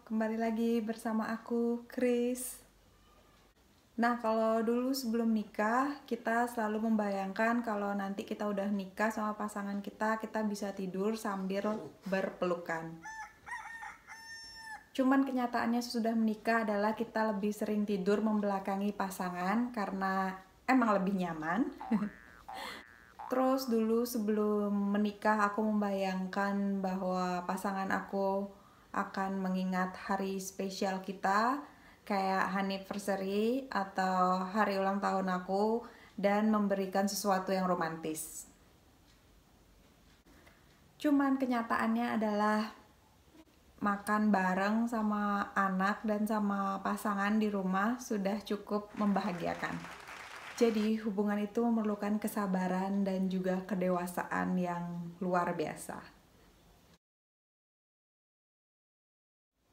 kembali lagi bersama aku, Chris. Nah, kalau dulu sebelum nikah, kita selalu membayangkan kalau nanti kita udah nikah sama pasangan kita bisa tidur sambil berpelukan. Cuman kenyataannya sesudah menikah adalah kita lebih sering tidur membelakangi pasangan karena emang lebih nyaman. Terus dulu sebelum menikah aku membayangkan bahwa pasangan aku akan mengingat hari spesial kita kayak anniversary atau hari ulang tahun aku dan memberikan sesuatu yang romantis. Cuman kenyataannya adalah makan bareng sama anak dan sama pasangan di rumah sudah cukup membahagiakan. Jadi hubungan itu memerlukan kesabaran dan juga kedewasaan yang luar biasa.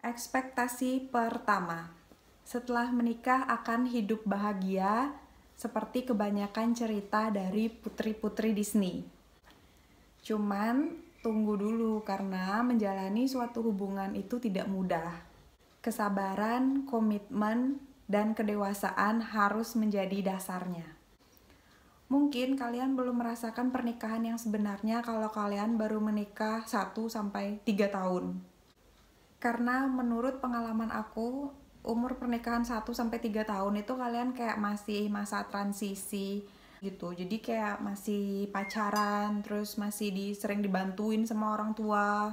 Ekspektasi pertama, setelah menikah akan hidup bahagia seperti kebanyakan cerita dari putri-putri Disney. Cuman tunggu dulu karena menjalani suatu hubungan itu tidak mudah. Kesabaran, komitmen, dan kedewasaan harus menjadi dasarnya. Mungkin kalian belum merasakan pernikahan yang sebenarnya kalau kalian baru menikah 1-3 tahun. Karena menurut pengalaman aku, umur pernikahan 1-3 tahun itu kalian kayak masih masa transisi gitu. Jadi kayak masih pacaran, terus masih sering dibantuin sama orang tua.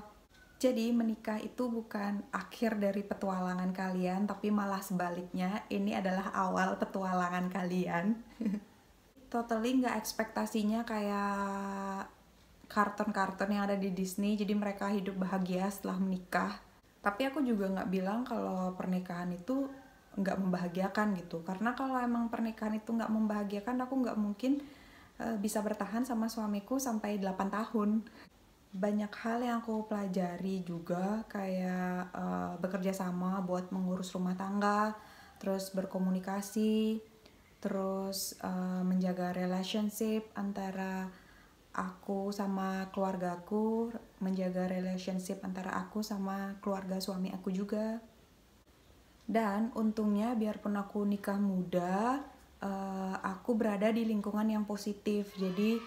Jadi menikah itu bukan akhir dari petualangan kalian, tapi malah sebaliknya, ini adalah awal petualangan kalian. Totally nggak ekspektasinya kayak kartun-kartun yang ada di Disney, jadi mereka hidup bahagia setelah menikah. Tapi aku juga nggak bilang kalau pernikahan itu nggak membahagiakan gitu, karena kalau emang pernikahan itu nggak membahagiakan, aku nggak mungkin bisa bertahan sama suamiku sampai 8 tahun. Banyak hal yang aku pelajari juga, kayak bekerja sama buat mengurus rumah tangga, terus berkomunikasi, terus menjaga relationship antara aku sama keluargaku, menjaga relationship antara aku sama keluarga suami aku juga. Dan untungnya biarpun aku nikah muda, aku berada di lingkungan yang positif. Jadi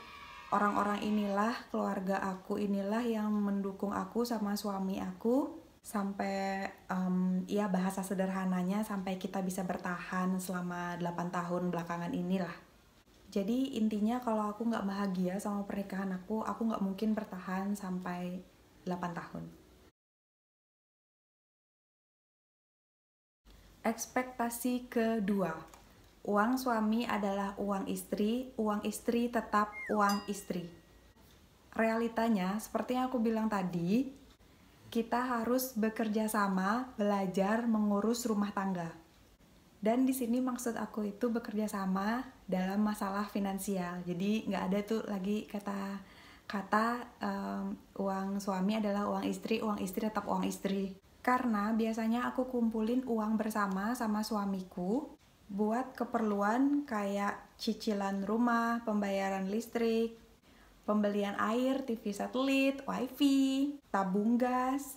orang-orang inilah, keluarga aku inilah yang mendukung aku sama suami aku sampai ya bahasa sederhananya sampai kita bisa bertahan selama 8 tahun belakangan inilah. Jadi intinya kalau aku nggak bahagia sama pernikahan aku nggak mungkin bertahan sampai 8 tahun. Ekspektasi kedua, uang suami adalah uang istri tetap uang istri. Realitanya, seperti yang aku bilang tadi, kita harus bekerja sama, belajar mengurus rumah tangga. Dan di sini maksud aku itu bekerja sama dalam masalah finansial. Jadi nggak ada tuh lagi kata uang suami adalah uang istri tetap uang istri. Karena biasanya aku kumpulin uang bersama sama suamiku buat keperluan kayak cicilan rumah, pembayaran listrik, pembelian air, TV satelit, wifi, tabung gas.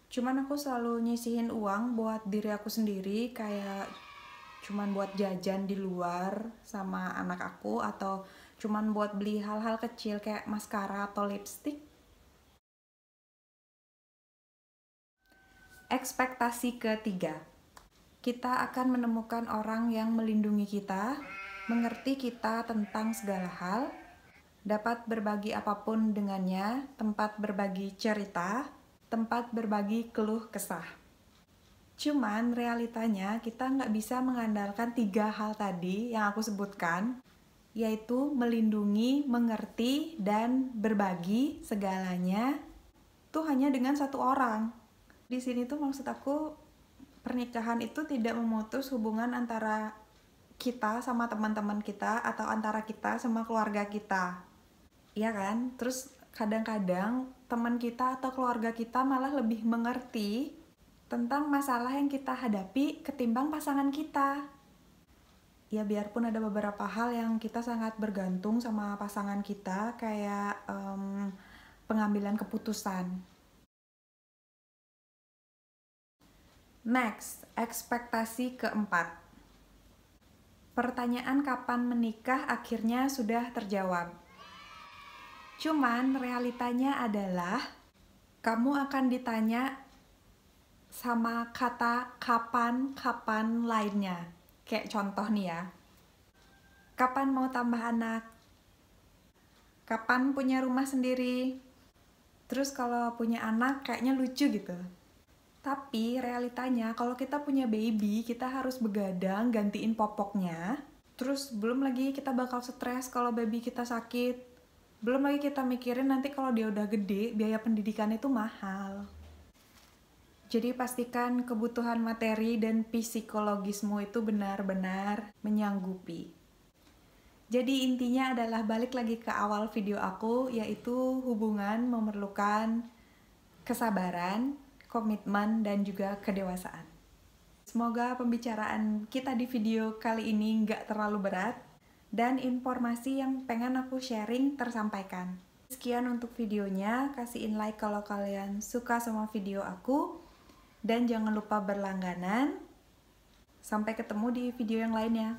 Cuman aku selalu nyisihin uang buat diri aku sendiri, kayak cuman buat jajan di luar sama anak aku, atau cuman buat beli hal-hal kecil kayak maskara atau lipstick. Ekspektasi ketiga, kita akan menemukan orang yang melindungi kita, mengerti kita tentang segala hal, dapat berbagi apapun dengannya, tempat berbagi cerita, tempat berbagi keluh kesah. Cuman realitanya kita nggak bisa mengandalkan 3 hal tadi yang aku sebutkan, yaitu melindungi, mengerti, dan berbagi segalanya tuh hanya dengan satu orang. Di sini tuh maksud aku, pernikahan itu tidak memutus hubungan antara kita sama teman-teman kita atau antara kita sama keluarga kita. Iya kan? Terus kadang-kadang teman kita atau keluarga kita malah lebih mengerti tentang masalah yang kita hadapi ketimbang pasangan kita. Ya biarpun ada beberapa hal yang kita sangat bergantung sama pasangan kita, kayak pengambilan keputusan. Next, ekspektasi keempat. Pertanyaan kapan menikah akhirnya sudah terjawab. Cuman realitanya adalah kamu akan ditanya sama kata kapan lainnya. Kayak contoh nih ya. Kapan mau tambah anak? Kapan punya rumah sendiri? Terus kalau punya anak kayaknya lucu gitu. Tapi realitanya kalau kita punya baby, kita harus begadang gantiin popoknya. Terus belum lagi kita bakal stres kalau baby kita sakit. Belum lagi kita mikirin nanti kalau dia udah gede, biaya pendidikan itu mahal. Jadi pastikan kebutuhan materi dan psikologismu itu benar-benar menyanggupi. Jadi intinya adalah balik lagi ke awal video aku, yaitu hubungan memerlukan kesabaran, komitmen, dan juga kedewasaan. Semoga pembicaraan kita di video kali ini nggak terlalu berat dan informasi yang pengen aku sharing tersampaikan. Sekian untuk videonya, kasihin like kalau kalian suka sama video aku dan jangan lupa berlangganan. Sampai ketemu di video yang lainnya.